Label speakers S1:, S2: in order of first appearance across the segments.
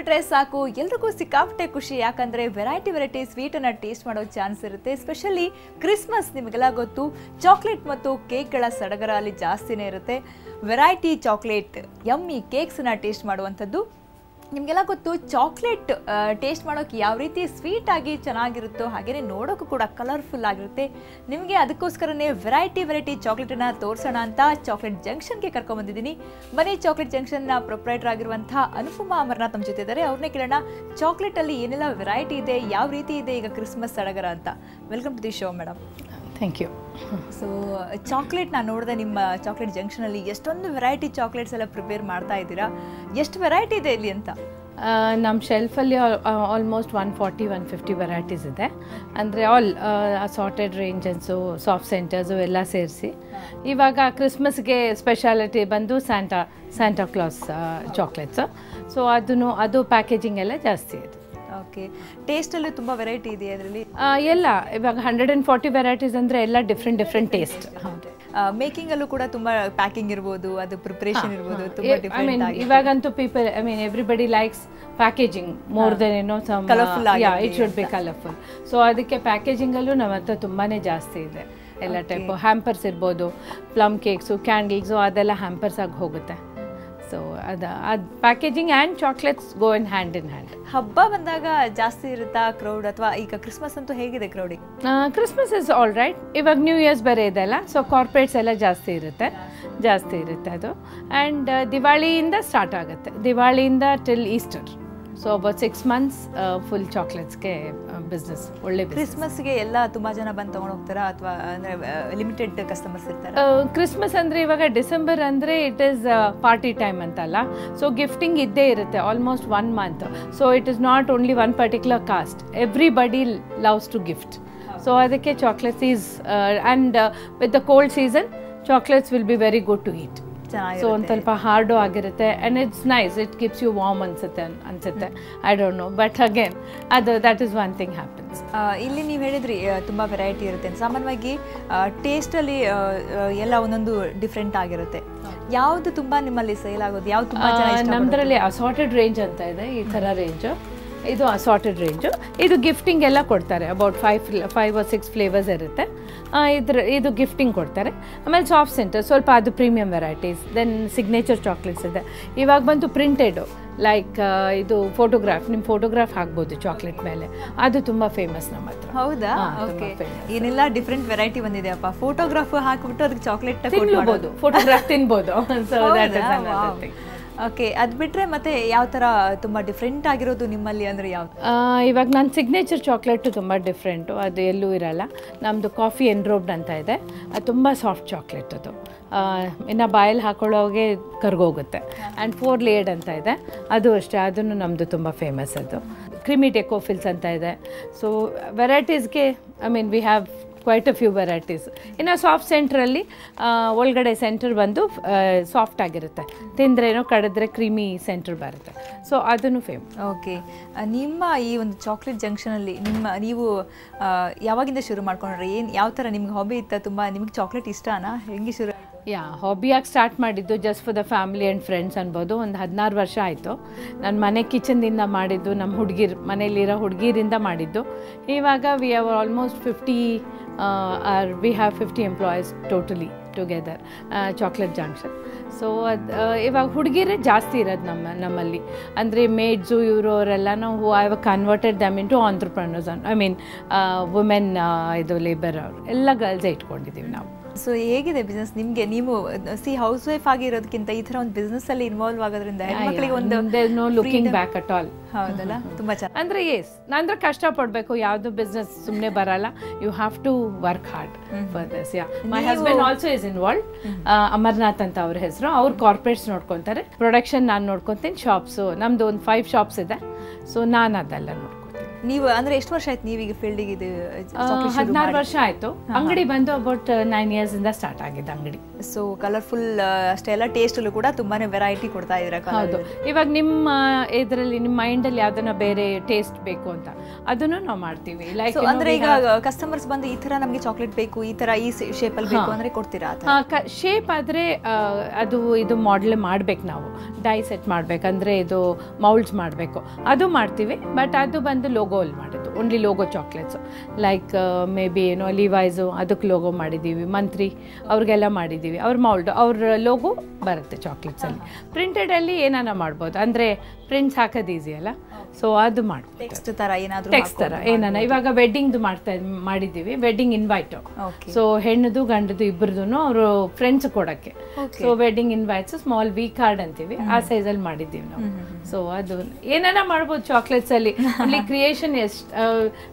S1: ಬಿಟ್ರೆ ಸಾಕು ಎಲ್ರಿಗೂ ಸಿಕ್ಕಾಪಟ್ಟೆ ಖುಷಿ. ಯಾಕಂದ್ರೆ ವೆರೈಟಿ ಸ್ವೀಟ್ ಅನ್ನ ಟೇಸ್ಟ್ ಮಾಡೋ ಚಾನ್ಸ್ ಇರುತ್ತೆ. ಸ್ಪೆಷಲಿ ಕ್ರಿಸ್ಮಸ್ ನಿಮಗೆಲ್ಲ ಗೊತ್ತು, ಚಾಕ್ಲೇಟ್ ಮತ್ತು ಕೇಕ್ಗಳ ಸಡಗರ ಅಲ್ಲಿ ಜಾಸ್ತಿನೇ ಇರುತ್ತೆ. ವೆರೈಟಿ ಚಾಕ್ಲೇಟ್ ಯಮ್ಮಿ ಕೇಕ್ಸ್ನ ಟೇಸ್ಟ್ ಮಾಡುವಂಥದ್ದು ನಿಮಗೆಲ್ಲ ಗೊತ್ತು. ಚಾಕ್ಲೇಟ್ ಟೇಸ್ಟ್ ಮಾಡೋಕ್ಕೆ ಯಾವ ರೀತಿ ಸ್ವೀಟ್ ಆಗಿ ಚೆನ್ನಾಗಿರುತ್ತೋ ಹಾಗೆಯೇ ನೋಡೋಕ್ಕೂ ಕೂಡ ಕಲರ್ಫುಲ್ ಆಗಿರುತ್ತೆ. ನಿಮಗೆ ಅದಕ್ಕೋಸ್ಕರನೇ ವೆರೈಟಿ ಚಾಕ್ಲೇಟನ್ನು ತೋರಿಸೋಣ ಅಂತ ಚಾಕ್ಲೇಟ್ ಜಂಕ್ಷನ್ಗೆ ಕರ್ಕೊಂಡ್ಬಂದಿದ್ದೀನಿ. ಬನ್ನಿ, ಚಾಕ್ಲೇಟ್ ಜಂಕ್ಷನ್ನ ಪ್ರೊಪ್ರೈಟರ್ ಆಗಿರುವಂಥ ಅನುಪಮಾ ಅಮರನಾಥ್ ನಮ್ಮ ಜೊತೆ ಇದ್ದಾರೆ. ಅವ್ರನ್ನೇ ಕೇಳೋಣ ಚಾಕ್ಲೇಟಲ್ಲಿ ಏನೆಲ್ಲ ವೆರೈಟಿ ಇದೆ, ಯಾವ ರೀತಿ ಇದೆ ಈಗ ಕ್ರಿಸ್ಮಸ್ ಸಡಗರ ಅಂತ. Welcome to the show madam.
S2: Thank you.
S1: So chocolate ನಾನು ನೋಡಿದೆ ನಿಮ್ಮ ಚಾಕ್ಲೇಟ್ ಜಂಕ್ಷನಲ್ಲಿ ಎಷ್ಟೊಂದು ವೆರೈಟಿ ಚಾಕ್ಲೇಟ್ಸ್ ಎಲ್ಲ ಪ್ರಿಪೇರ್ ಮಾಡ್ತಾ ಇದ್ದೀರಾ. ಎಷ್ಟು ವೆರೈಟಿ ಇದೆ ಇಲ್ಲಿ ಅಂತ?
S2: ನಮ್ಮ ಶೆಲ್ಫಲ್ಲಿ ಆಲ್ಮೋಸ್ಟ್ 140-150 ವೆರೈಟೀಸ್ ಇದೆ. ಅಂದರೆ all assorted ranges, soft centres ಎಲ್ಲ ಸೇರಿಸಿ ಇವಾಗ ಕ್ರಿಸ್ಮಸ್ಗೆ ಸ್ಪೆಷಾಲಿಟಿ ಬಂದು ಸ್ಯಾಂಟಾ ಕ್ಲಾಸ್ ಚಾಕ್ಲೇಟ್ಸು. ಸೊ ಅದು ಪ್ಯಾಕೇಜಿಂಗ್ ಎಲ್ಲ ಜಾಸ್ತಿ ಇದೆ.
S1: ಓಕೆ, ಟೇಸ್ಟಲ್ಲೂ ತುಂಬ ವೆರೈಟಿ ಇದೆ ಅದರಲ್ಲಿ.
S2: ಎಲ್ಲ ಇವಾಗ 140 ವೆರೈಟೀಸ್ ಅಂದರೆ ಎಲ್ಲ ಡಿಫ್ರೆಂಟ್ ಟೇಸ್ಟ್. ಹೌದು,
S1: ಮೇಕಿಂಗಲ್ಲೂ ಕೂಡ ತುಂಬ ಪ್ಯಾಕಿಂಗ್ ಇರ್ಬೋದು, ಅದು ಪ್ರಿಪ್ರೇಷನ್ ಇರ್ಬೋದು, ತುಂಬ ಡಿಫ್ರೆಂಟ್ ಆಗಿ.
S2: ಇವಾಗಂತೂ people everybody likes packaging more than
S1: colourful ಆಗಿ.
S2: It should be colourful. So ಅದಕ್ಕೆ ಪ್ಯಾಕೇಜಿಂಗಲ್ಲೂ ನಮ್ಮ ಹತ್ರ ತುಂಬಾ ಜಾಸ್ತಿ ಇದೆ. ಎಲ್ಲ ಟೈಪು ಹ್ಯಾಂಪರ್ಸ್ ಇರ್ಬೋದು, ಪ್ಲಮ್ ಕೇಕ್ಸು, ಕ್ಯಾಂಡಲ್ಸು, ಅದೆಲ್ಲ ಹ್ಯಾಂಪರ್ಸ್ ಆಗಿ ಹೋಗುತ್ತೆ. ಸೊ ಅದು packaging and chocolates go in hand.
S1: ಹಬ್ಬ ಬಂದಾಗ ಜಾಸ್ತಿ ಇರುತ್ತಾ ಕ್ರೌಡ್, ಅಥವಾ ಈಗ ಕ್ರಿಸ್ಮಸ್ ಅಂತೂ ಹೇಗಿದೆ crowding?
S2: Christmas is all right. ಇವಾಗ ನ್ಯೂ ಇಯರ್ಸ್ ಬೇರೆ ಇದೆಲ್ಲ, ಸೊ ಕಾರ್ಪೊರೇಟ್ಸ್ ಎಲ್ಲ ಜಾಸ್ತಿ ಇರುತ್ತೆ ಅದು. ಆ್ಯಂಡ್ ದಿವಾಳಿಯಿಂದ ಸ್ಟಾರ್ಟ್ ಆಗುತ್ತೆ, ದಿವಾಳಿಯಿಂದ till Easter. So about 6 months full ಚಾಕ್ಲೇಟ್ಸ್ಗೆ ಬಿಸ್ನೆಸ್ ಒಳ್ಳೆ.
S1: ಕ್ರಿಸ್ಮಸ್ಗೆ ಎಲ್ಲ ತುಂಬ ಜನ ಬಂದು ತೊಗೊಂಡು ಹೋಗ್ತಾರಾ, ಅಥವಾ ಅಂದರೆ ಲಿಮಿಟೆಡ್ ಕಸ್ಟಮರ್ಸ್ ಇರ್ತಾರೆ?
S2: ಕ್ರಿಸ್ಮಸ್ ಅಂದರೆ ಇವಾಗ ಡಿಸೆಂಬರ್ ಅಂದರೆ ಇಟ್ ಈಸ್ ಪಾರ್ಟಿ ಟೈಮ್ ಅಂತಲ್ಲ. ಸೊ ಗಿಫ್ಟಿಂಗ್ ಇದ್ದೇ ಇರುತ್ತೆ almost 1 month. So it is not only one particular caste, everybody loves to gift. So ಅದಕ್ಕೆ chocolates is and with the cold season chocolates will be very good to eat. So ಒಂದು ಸ್ವಲ್ಪ hard ಆಗಿರುತ್ತೆ and it's nice, it keeps you warm ಅನ್ಸುತ್ತೆ. I don't know, but again that is one thing happens.
S1: ಇಲ್ಲಿ ನೀವು ಹೇಳಿದ್ರಿ ತುಂಬ variety ಇರುತ್ತೆ. ಸಾಮಾನ್ಯವಾಗಿ ಟೇಸ್ಟಲ್ಲಿ ಎಲ್ಲ ಒಂದೊಂದು ಡಿಫ್ರೆಂಟ್ ಆಗಿರುತ್ತೆ. ಯಾವುದು ತುಂಬ ನಿಮ್ಮಲ್ಲಿ ಸೇಲ್ ಆಗೋದು, ಯಾವ್ದು ತುಂಬ
S2: ನಮ್ಮದ್ರಲ್ಲಿ ಅಸಾರ್ಟೆಡ್ ರೇಂಜ್ ಅಂತ ಇದೆ. ಈ ಥರ ರೇಂಜು, ಇದು ಅಸಾರ್ಟೆಡ್ ರೇಂಜು. ಇದು ಗಿಫ್ಟಿಂಗ್ ಎಲ್ಲ ಕೊಡ್ತಾರೆ. ಅಬೌಟ್ 5 or 6 ಫ್ಲೇವರ್ಸ್ ಇರುತ್ತೆ. ಇದು ಗಿಫ್ಟಿಂಗ್ ಕೊಡ್ತಾರೆ. ಆಮೇಲೆ ಸಾಫ್ಟ್ ಸೆಂಟರ್ ಸ್ವಲ್ಪ ಅದು premium varieties. Then signature chocolates ಇದೆ. ಇವಾಗ ಬಂತು ಪ್ರಿಂಟೆಡು, ಲೈಕ್ ಇದು ಫೋಟೋಗ್ರಾಫ್, ನಿಮ್ಮ ಫೋಟೋಗ್ರಾಫ್ ಹಾಕ್ಬೋದು ಚಾಕ್ಲೇಟ್ ಮೇಲೆ, ಅದು ತುಂಬ ಫೇಮಸ್ ನಮ್ಮ ಹತ್ರ.
S1: ಹೌದಾ? ಓಕೆ, ಏನೆಲ್ಲ ಡಿಫ್ರೆಂಟ್ ವೆರೈಟಿ ಬಂದಿದೆ ಅಪ್ಪ. ಫೋಟೋಗ್ರಾಫ್ ಹಾಕ್ಬಿಟ್ಟು ಅದಕ್ಕೆ ಚಾಕ್ಲೇಟ್
S2: ತಿನ್ಬೋದು, ಫೋಟೋಗ್ರಾಫ್ ತಿನ್ಬೋದು. So that is another thing.
S1: Okay, ಅದು ಬಿಟ್ಟರೆ ಮತ್ತೆ ಯಾವ ಥರ ತುಂಬ ಡಿಫ್ರೆಂಟ್ ಆಗಿರೋದು ನಿಮ್ಮಲ್ಲಿ ಅಂದರೆ ಯಾವುದು?
S2: ಇವಾಗ ನನ್ನ ಸಿಗ್ನೇಚರ್ ಚಾಕ್ಲೇಟು ತುಂಬ ಡಿಫ್ರೆಂಟು, ಅದು ಎಲ್ಲೂ ಇರಲ್ಲ. ನಮ್ಮದು ಕಾಫಿ ಎನ್ರೋಬ್ಡ್ ಅಂತ ಇದೆ, ಅದು ತುಂಬ ಸಾಫ್ಟ್ ಚಾಕ್ಲೇಟ್. ಅದು ಇನ್ನು ಬಾಯಲ್ಲಿ ಹಾಕೊಳ್ಳೋಗೆ ಕರ್ಗೋಗುತ್ತೆ. ಆ್ಯಂಡ್ 4 ಲೇಯರ್ಡ್ ಅಂತ ಇದೆ, ಅದು ಅಷ್ಟೇ, ಅದನ್ನು ನಮ್ಮದು ತುಂಬ ಫೇಮಸ್. ಅದು ಕ್ರಿಮಿ ಡೆಕೋಫಿಲ್ಸ್ ಅಂತ ಇದೆ. ಸೊ ವೆರೈಟೀಸ್ಗೆ we have quite a few varieties. ಇನ್ನು ಸಾಫ್ಟ್ ಸೆಂಟ್ರಲ್ಲಿ ಒಳಗಡೆ ಸೆಂಟರ್ ಬಂದು ಸಾಫ್ಟ್ ಆಗಿರುತ್ತೆ, ತಿಂದ್ರೇನೋ ಕಡಿದ್ರೆ ಕ್ರೀಮಿ ಸೆಂಟರ್ ಬರುತ್ತೆ. ಸೊ ಅದನ್ನು ಫೇಮಸ್.
S1: ಓಕೆ, ನಿಮ್ಮ ಈ ಒಂದು ಚಾಕ್ಲೇಟ್ ಜಂಕ್ಷನಲ್ಲಿ ನೀವು ಯಾವಾಗಿಂದ ಶುರು ಮಾಡ್ಕೊಂಡ್ರೆ? ಯಾವ ಥರ ನಿಮ್ಗೆ ಹಾಬಿ ಇತ್ತ? ತುಂಬ ನಿಮ್ಗೆ ಚಾಕ್ಲೇಟ್ ಇಷ್ಟನಾ? ಹೆಂಗೆ ಶುರು?
S2: ಹಾಬಿಯಾಗಿ ಸ್ಟಾರ್ಟ್ ಮಾಡಿದ್ದು just for the family and friends ಅನ್ಬೋದು. ಒಂದು 16 ವರ್ಷ ಆಯಿತು. ನನ್ನ ಮನೆ ಕಿಚನ್ದಿಂದ ಮಾಡಿದ್ದು, ನಮ್ಮ ಮನೇಲಿರೋ ಹುಡುಗಿರಿಂದ ಮಾಡಿದ್ದು. ಇವಾಗ we have almost 50 employees totally together chocolate junction. So ಅದು ಇವಾಗ ಹುಡುಗಿರೇ ಜಾಸ್ತಿ ಇರೋದು ನಮ್ಮಲ್ಲಿ. ಅಂದರೆ ಮೇಡ್ಸು ಇವರೆಲ್ಲನೂ who I have converted them into entrepreneurs. Women ಇದು ಲೇಬರ್ ಅವರು ಎಲ್ಲ ಗರ್ಲ್ಸೇ ಇಟ್ಕೊಂಡಿದ್ದೀವಿ ನಾವು.
S1: ಸೊ ಹೇಗಿದೆ ಬಿಸ್ನೆಸ್ ನಿಮಗೆ? ನೀವು ಹೌಸ್ ವೈಫ್ ಆಗಿರೋದಕ್ಕಿಂತ ಈ ಥರ ಒಂದು ಬಿಸ್ನೆಸ್ಸಲ್ಲಿ ಇನ್ವಾಲ್ವ್ ಆಗೋದ್ರಿಂದ ಹೆಣ್ಮಕ್ಳಿಗೆ ಒಂದು
S2: no looking back at all.
S1: ಹೌದಲ್ಲ, ತುಂಬ ಚೆನ್ನಾಗಿ.
S2: ಅಂದರೆ ಅಂದರೆ ಕಷ್ಟಪಡಬೇಕು, ಯಾವುದು ಬಿಸ್ನೆಸ್ ಸುಮ್ಮನೆ ಬರಲ್ಲ. You have to work hard for this. My husband also is involve. Amarnath ಅಂತ ಅವ್ರ ಹೆಸರು. ಅವ್ರು ಕಾರ್ಪೊರೇಟ್ಸ್ ನೋಡ್ಕೊತಾರೆ, ಪ್ರೊಡಕ್ಷನ್ ನಾನು ನೋಡ್ಕೊತೀನಿ, ಶಾಪ್ಸು ನಮ್ಮದು ಒಂದು 5 ಶಾಪ್ಸ್ ಇದೆ. ಸೊ ನಾನು ಅದೆಲ್ಲ ನೋಡ್ಕೊತೀನಿ.
S1: ನೀವು ಅಂದ್ರೆ ಎಷ್ಟು ವರ್ಷ ಆಯ್ತು ನೀವೀಗ ಫೀಲ್ಡಿಗೆ ಇದು
S2: 16 ವರ್ಷ ಆಯಿತು. ಅಂಗಡಿ ಬಂದು ಅಬೌಟ್ 9 years ಇಂದ ಸ್ಟಾರ್ಟ್ ಆಗಿದೆ ಅಂಗಡಿ.
S1: ಸೊ ಕಲರ್ಫುಲ್ ಅಷ್ಟೇ ಅಲ್ಲ, ಟೇಸ್ಟಲ್ಲೂ ಕೂಡ ತುಂಬಾನೇ ವೆರೈಟಿ ಕೊಡ್ತಾ ಇದ್ದೀರಾ.
S2: ಹೌದು, ಇವಾಗ ನಿಮ್ಮ ಇದರಲ್ಲಿ ನಿಮ್ಮ ಮೈಂಡಲ್ಲಿ ಯಾವ್ದನ್ನ ಬೇರೆ ಟೇಸ್ಟ್ ಬೇಕು ಅಂತ ಅದನ್ನು ನಾವು ಮಾಡ್ತೀವಿ. ಲೈಕ್
S1: ಅಂದ್ರೆ ಈಗ ಕಸ್ಟಮರ್ಸ್ ಬಂದು ಈ ತರ ನಮಗೆ ಚಾಕ್ಲೇಟ್ ಬೇಕು, ಈ ತರ ಈ ಶೇಪ್ ಅಲ್ಲಿ ಬೇಕು ಅಂದ್ರೆ ಕೊಡ್ತೀರಾ?
S2: ಶೇಪ್ ಆದರೆ ಅದು ಇದು ಮಾಡೆಲ್ ಮಾಡ್ಬೇಕು, ನಾವು ಡೈ ಸೆಟ್ ಮಾಡ್ಬೇಕಂದ್ರೆ ಇದು ಮೌಲ್ಡ್ಸ್ ಮಾಡಬೇಕು, ಅದು ಮಾಡ್ತೀವಿ. ಬಟ್ ಅದು ಬಂದು ಲೋಗೋಲ್ಲಿ ಮಾಡೋದು, only logo chocolates. Like may be ಏನೋ ಲಿವೈಸು ಅದಕ್ಕೆ ಲೋಗೋ ಮಾಡಿದ್ದೀವಿ, ಮಂತ್ರಿ ಅವ್ರಿಗೆಲ್ಲ ಮಾಡಿದ್ದೀವಿ. ಅವ್ರ ಮೌಲ್ಡ್ ಅವ್ರ ಲೋಗೋ ಬರುತ್ತೆ ಚಾಕ್ಲೇಟ್ಸಲ್ಲಿ. ಪ್ರಿಂಟೆಡಲ್ಲಿ ಏನಾನ ಮಾಡ್ಬೋದು, ಅಂದರೆ ಪ್ರಿಂಟ್ಸ್ ಹಾಕೋದು ಈಸಿ ಅಲ್ಲ, ಸೊ ಅದು ಮಾಡ್ಬೋದು.
S1: ಟೆಕ್ಸ್ಟ್ ಥರ ಏನಾದರೂ
S2: ಟೆಕ್ಸ್ಟ್ ಥರ ಏನಾನ. ಇವಾಗ ವೆಡ್ಡಿಂಗ್ದು ಮಾಡಿದ್ದೀವಿ, ವೆಡ್ಡಿಂಗ್ ಇನ್ವೈಟು. ಸೊ ಹೆಣ್ಣದು ಗಂಡದು ಇಬ್ಬರದು ಅವರು ಫ್ರೆಂಡ್ಸ್ ಕೊಡೋಕ್ಕೆ. So wedding invites small we card ಅಂತೀವಿ, ಆ ಸೈಜಲ್ಲಿ ಮಾಡಿದ್ದೀವಿ ನಾವು. ಸೊ ಅದು ಏನಾನ ಮಾಡ್ಬೋದು ಚಾಕ್ಲೇಟ್ಸಲ್ಲಿ. ಅಲ್ಲಿ creation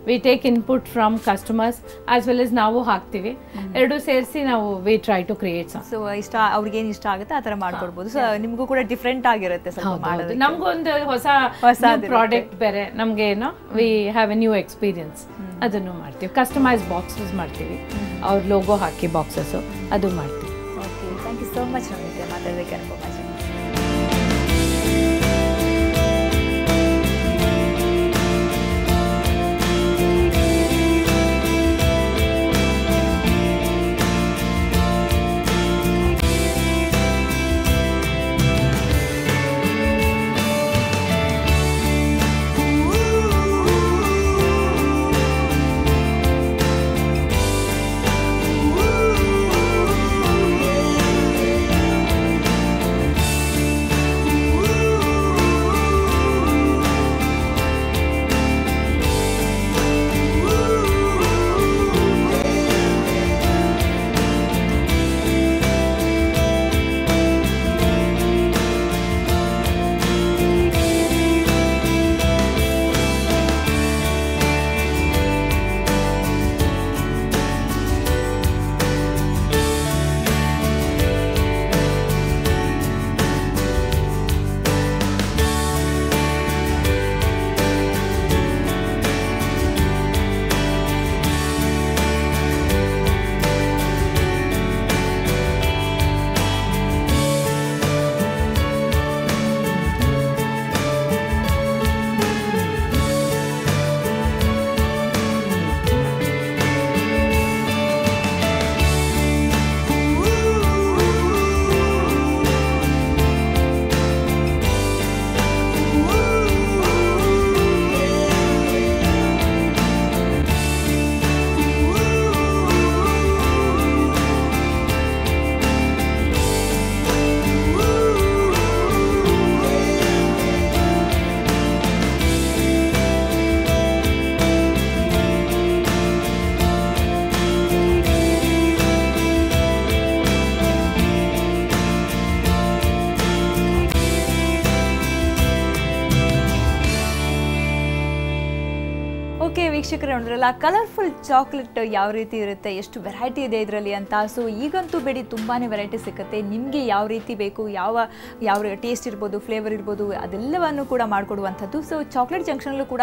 S2: we take input from customers as well ಎಸ್ ನಾವು ಹಾಕ್ತೀವಿ. ಎರಡು ಸೇರಿಸಿ ನಾವು we try to create.
S1: So ಇಷ್ಟ ಅವ್ರಿಗೇನು ಇಷ್ಟ ಆಗುತ್ತೆ ಆ ಥರ ಮಾಡ್ಕೊಡ್ಬೋದು. ಸೊ ನಿಮಗೂ ಕೂಡ ಡಿಫ್ರೆಂಟ್ ಆಗಿರುತ್ತೆ ಸ್ವಲ್ಪ ಮಾಡೋದು.
S2: ನಮಗೊಂದು ಹೊಸ ಪ್ರಾಡಕ್ಟ್ ಬೇರೆ, ನಮಗೆ ಏನೋ we have A new experience, ಅದನ್ನು ಮಾಡ್ತೀವಿ. ಕಸ್ಟಮೈಸ್ ಬಾಕ್ಸಸ್ ಮಾಡ್ತೀವಿ, ಅವ್ರ ಲೋಗೋ ಹಾಕಿ ಬಾಕ್ಸಸ್ಸು ಅದು ಮಾಡ್ತೀವಿ.
S1: Okay, thank you so much ನಮಗೆ ಮಾತಾಡೋದಕ್ಕೆ ಇನ್ಫಾರ್ಮೇಷನ್. ಓಕೆ ವೀಕ್ಷಕರೇ, ನೋಡಿದ್ರಲ್ಲ ಕಲರ್ಫುಲ್ ಚಾಕ್ಲೇಟ್ ಯಾವ ರೀತಿ ಇರುತ್ತೆ, ಎಷ್ಟು ವೆರೈಟಿ ಇದೆ ಇದರಲ್ಲಿ ಅಂತ. ಸೊ ಈಗಂತೂ ಬೇಡಿ ತುಂಬಾ ವೆರೈಟಿ ಸಿಗುತ್ತೆ. ನಿಮಗೆ ಯಾವ ರೀತಿ ಬೇಕು, ಯಾವ ಟೇಸ್ಟ್ ಇರ್ಬೋದು, ಫ್ಲೇವರ್ ಇರ್ಬೋದು, ಅದೆಲ್ಲವನ್ನು ಕೂಡ ಮಾಡಿಕೊಡುವಂಥದ್ದು. ಸೊ ಚಾಕ್ಲೇಟ್ ಜಂಕ್ಷನಲ್ಲೂ ಕೂಡ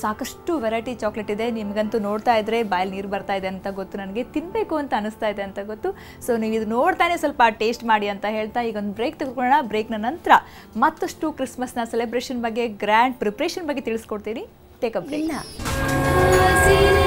S1: ಸಾಕಷ್ಟು ವೆರೈಟಿ ಚಾಕ್ಲೇಟ್ ಇದೆ. ನಿಮಗಂತೂ ನೋಡ್ತಾ ಇದ್ದರೆ ಬಾಯಲ್ಲಿ ನೀರು ಬರ್ತಾ ಇದೆ ಅಂತ ಗೊತ್ತು, ನನಗೆ ತಿನ್ನಬೇಕು ಅಂತ ಅನಿಸ್ತಾ ಇದೆ ಅಂತ ಗೊತ್ತು. ಸೊ ನೀವು ಇದು ನೋಡ್ತಾನೆ ಸ್ವಲ್ಪ ಟೇಸ್ಟ್ ಮಾಡಿ ಅಂತ ಹೇಳ್ತಾ ಈಗ ಒಂದು ಬ್ರೇಕ್ ತೆಗೆದುಕೊಳ್ಳೋಣ. ಬ್ರೇಕ್ನ ನಂತರ ಮತ್ತಷ್ಟು ಕ್ರಿಸ್ಮಸ್ನ ಸೆಲೆಬ್ರೇಷನ್ ಬಗ್ಗೆ, ಗ್ರ್ಯಾಂಡ್ ಪ್ರಿಪ್ರೇಷನ್ ಬಗ್ಗೆ ತಿಳಿಸ್ಕೊಡ್ತೀನಿ. Take a break.